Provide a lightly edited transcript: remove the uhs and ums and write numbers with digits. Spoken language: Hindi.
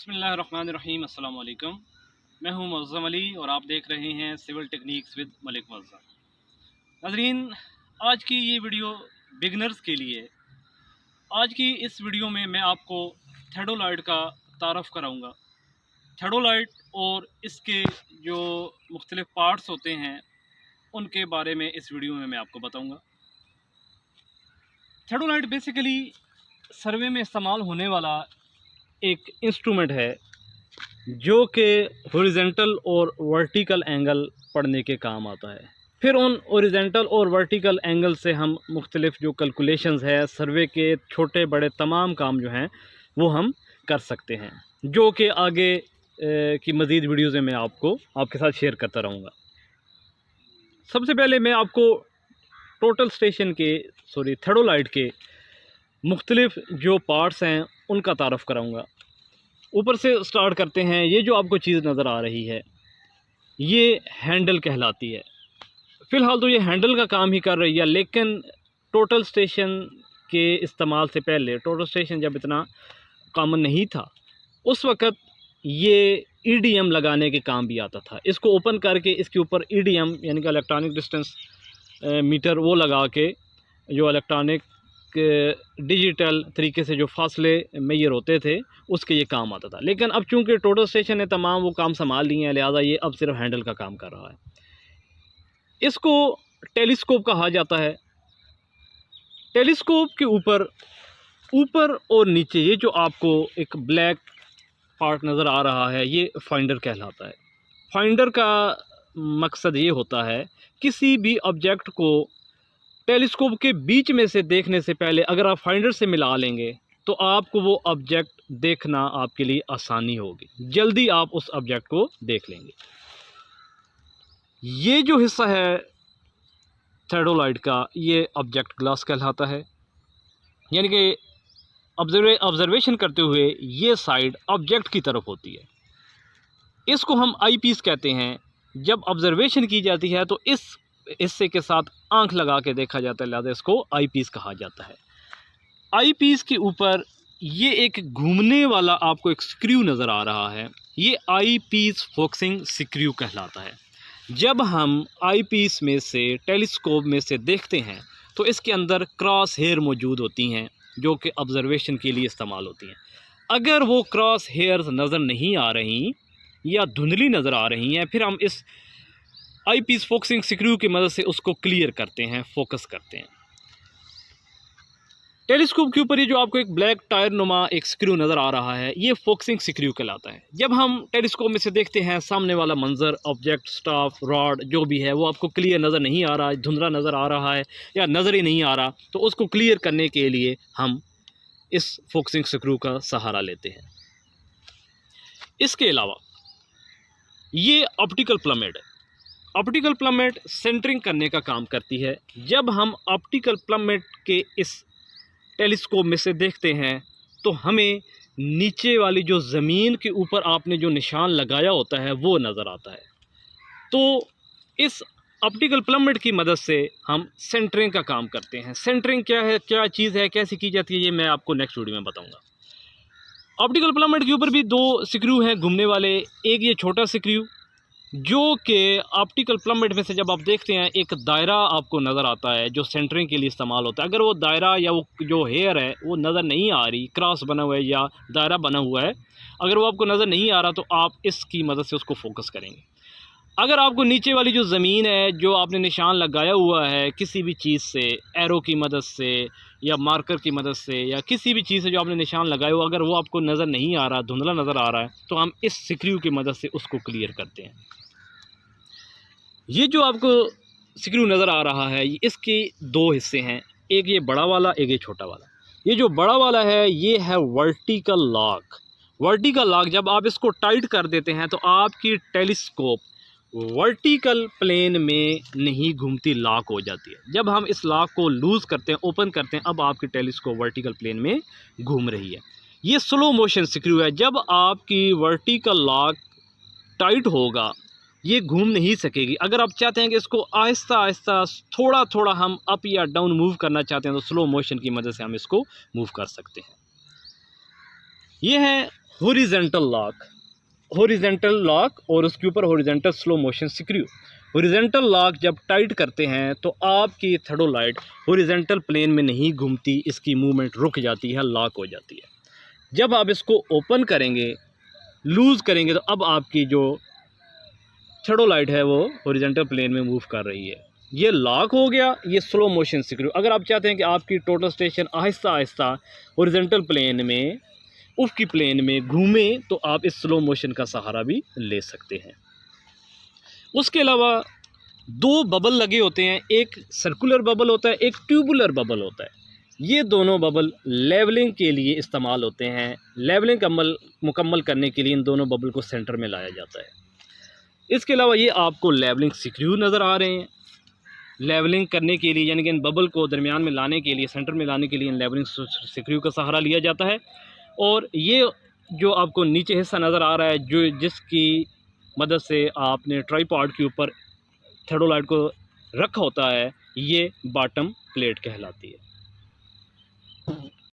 बिस्मिल्लाहिर्रहमानिर्रहीम अस्सलाम वालेकुम। मैं हूं मुअज़्ज़म अली और आप देख रहे हैं civil techniques with Malik Muazzam. नाज़रीन, आज की ये वीडियो बिगनर्स के लिए है। आज की इस वीडियो में मैं आपको थेडोलाइट का तारफ़ कराऊंगा। थेडोलाइट और इसके जो मुख्तलिफ़ पार्ट्स होते हैं उनके बारे में इस वीडियो में मैं आपको बताऊँगा। थेडोलाइट बेसिकली सर्वे में इस्तेमाल होने वाला एक इंस्ट्रूमेंट है जो कि हॉरिजॉन्टल और वर्टिकल एंगल पढ़ने के काम आता है। फिर उन हॉरिजॉन्टल और वर्टिकल एंगल से हम मुख्तलिफ़ जो कैलकुलेशंस है, सर्वे के छोटे बड़े तमाम काम जो हैं वो हम कर सकते हैं, जो कि आगे की मज़ीद वीडियोज़ में मैं आपके साथ शेयर करता रहूँगा। सबसे पहले मैं आपको टोटल स्टेशन के थेडोलाइट के मुख्तलिफ़ जो पार्ट्स हैं उनका तारफ़ कराऊँगा। ऊपर से स्टार्ट करते हैं। ये जो आपको चीज़ नज़र आ रही है ये हैंडल कहलाती है। फ़िलहाल तो ये हैंडल का काम ही कर रही है, लेकिन टोटल स्टेशन के इस्तेमाल से पहले, टोटल स्टेशन जब इतना कॉमन नहीं था, उस वक़्त ये ईडीएम लगाने के काम भी आता था। इसको ओपन करके इसके ऊपर ईडीएम यानी कि इलेक्ट्रॉनिक डिस्टेंस मीटर वो लगा के जो इलेक्ट्रॉनिक डिजिटल तरीके से जो फासले मेजर होते थे उसके ये काम आता था। लेकिन अब चूंकि टोटल स्टेशन ने तमाम वो काम संभाल लिए हैं, लिहाजा ये अब सिर्फ हैंडल का काम कर रहा है। इसको टेलीस्कोप कहा जाता है। टेलीस्कोप के ऊपर और नीचे ये जो आपको एक ब्लैक पार्ट नज़र आ रहा है ये फाइंडर कहलाता है। फाइंडर का मकसद ये होता है किसी भी ऑब्जेक्ट को टेलीस्कोप के बीच में से देखने से पहले अगर आप फाइंडर से मिला लेंगे तो आपको वो ऑब्जेक्ट देखना आपके लिए आसानी होगी, जल्दी आप उस ऑब्जेक्ट को देख लेंगे। ये जो हिस्सा है थेडोलाइट का ये ऑब्जेक्ट ग्लास कहलाता है, यानी कि ऑब्जर्वेशन करते हुए ये साइड ऑब्जेक्ट की तरफ होती है। इसको हम आई पीस कहते हैं। जब ऑब्जर्वेशन की जाती है तो इस हिस्से के साथ आंख लगा के देखा जाता है, लिहाजा इसको आई पीस कहा जाता है। आई पीस के ऊपर ये एक घूमने वाला आपको एक स्क्रू नज़र आ रहा है, ये आई पीस फोकसिंग स्क्रू कहलाता है। जब हम आई पीस में से टेलीस्कोप में से देखते हैं तो इसके अंदर क्रॉस हेयर मौजूद होती हैं जो कि ऑब्जर्वेशन के लिए इस्तेमाल होती हैं। अगर वो क्रॉस हेयर्स नज़र नहीं आ रही या धुंधली नज़र आ रही हैं, फिर हम इस आई पीस फोकसिंग स्क्रू की मदद से उसको क्लियर करते हैं, फोकस करते हैं। टेलीस्कोप के ऊपर ये जो आपको एक ब्लैक टायर नुमा एक स्क्रू नज़र आ रहा है ये फोकसिंग स्क्रू कहलाता है। जब हम टेलीस्कोप में से देखते हैं सामने वाला मंजर, ऑब्जेक्ट, स्टाफ, रॉड जो भी है वो आपको क्लियर नज़र नहीं आ रहा, धुंधला नज़र आ रहा है या नज़र ही नहीं आ रहा, तो उसको क्लियर करने के लिए हम इस फोकसिंग स्क्रू का सहारा लेते हैं। इसके अलावा ये ऑप्टिकल प्लमेट है। ऑप्टिकल प्लमेट सेंटरिंग करने का काम करती है। जब हम ऑप्टिकल प्लमेट के इस टेलीस्कोप में से देखते हैं तो हमें नीचे वाली जो ज़मीन के ऊपर आपने जो निशान लगाया होता है वो नज़र आता है। तो इस ऑप्टिकल प्लमेट की मदद से हम सेंटरिंग का काम करते हैं। सेंटरिंग क्या है, क्या चीज़ है, कैसे की जाती है, ये मैं आपको नेक्स्ट वीडियो में बताऊंगा। ऑप्टिकल प्लमेट के ऊपर भी दो स्क्रू हैं घूमने वाले। एक ये छोटा स्क्रू जो कि ऑप्टिकल प्लमेट में से जब आप देखते हैं एक दायरा आपको नज़र आता है जो सेंटरिंग के लिए इस्तेमाल होता है। अगर वो दायरा या वो जो हेयर है वो नज़र नहीं आ रही, क्रॉस बना हुआ है या दायरा बना हुआ है, अगर वो आपको नज़र नहीं आ रहा तो आप इसकी मदद से उसको फोकस करेंगे। अगर आपको नीचे वाली जो ज़मीन है जो आपने निशान लगाया हुआ है किसी भी चीज़ से, एरो की मदद से या मार्कर की मदद से या किसी भी चीज़ से जो आपने निशान लगाया हुआ, अगर वो आपको नज़र नहीं आ रहा, धुंधला नज़र आ रहा है, तो हम इस स्क्रू की मदद से उसको क्लियर करते हैं। ये जो आपको स्क्रू नज़र आ रहा है इसके दो हिस्से हैं, एक ये बड़ा वाला, एक ये छोटा वाला। ये जो बड़ा वाला है ये है वर्टिकल लॉक। वर्टिकल लॉक जब आप इसको टाइट कर देते हैं तो आपकी टेलीस्कोप वर्टिकल प्लेन में नहीं घूमती, लॉक हो जाती है। जब हम इस लॉक को लूज़ करते हैं, ओपन करते हैं, अब आपकी टेलीस्कोप वर्टिकल प्लेन में घूम रही है। ये स्लो मोशन स्क्रू है। जब आपकी वर्टिकल लॉक टाइट होगा ये घूम नहीं सकेगी। अगर आप चाहते हैं कि इसको आहिस्ता आहिस्ता थोड़ा थोड़ा हम अप या डाउन मूव करना चाहते हैं तो स्लो मोशन की मदद से हम इसको मूव कर सकते हैं। ये है हॉरिजॉन्टल लॉक, हॉरिजॉन्टल लॉक और उसके ऊपर horizontal slow motion screw. Horizontal lock जब टाइट करते हैं तो आपकी थर्डोलाइट हॉरिजॉन्टल प्लेन में नहीं घूमती, इसकी मूवमेंट रुक जाती है, लॉक हो जाती है। जब आप इसको ओपन करेंगे, लूज़ करेंगे, तो अब आपकी जो थर्डोलाइट है वो हॉरिजॉन्टल प्लेन में मूव कर रही है। ये लॉक हो गया, ये स्लो मोशन स्क्रू। अगर आप चाहते हैं कि आपकी total station Aahista Aahista horizontal plane में, उफ़क़ी प्लेन में घूमे, तो आप इस स्लो मोशन का सहारा भी ले सकते हैं। उसके अलावा दो बबल लगे होते हैं, एक सर्कुलर बबल होता है, एक ट्यूबुलर बबल होता है। ये दोनों बबल लेवलिंग के लिए इस्तेमाल होते हैं। लेवलिंग मुकम्मल करने के लिए इन दोनों बबल को सेंटर में लाया जाता है। इसके अलावा ये आपको लेवलिंग स्क्रू नज़र आ रहे हैं। लेवलिंग करने के लिए, यानी कि इन बबल को दरमियान में लाने के लिए, सेंटर में लाने के लिए इन लेवलिंग स्क्रू का सहारा लिया जाता है। और ये जो आपको नीचे हिस्सा नज़र आ रहा है, जो जिसकी मदद से आपने ट्राइपॉड के ऊपर थर्डोलाइट को रखा होता है, ये बॉटम प्लेट कहलाती है।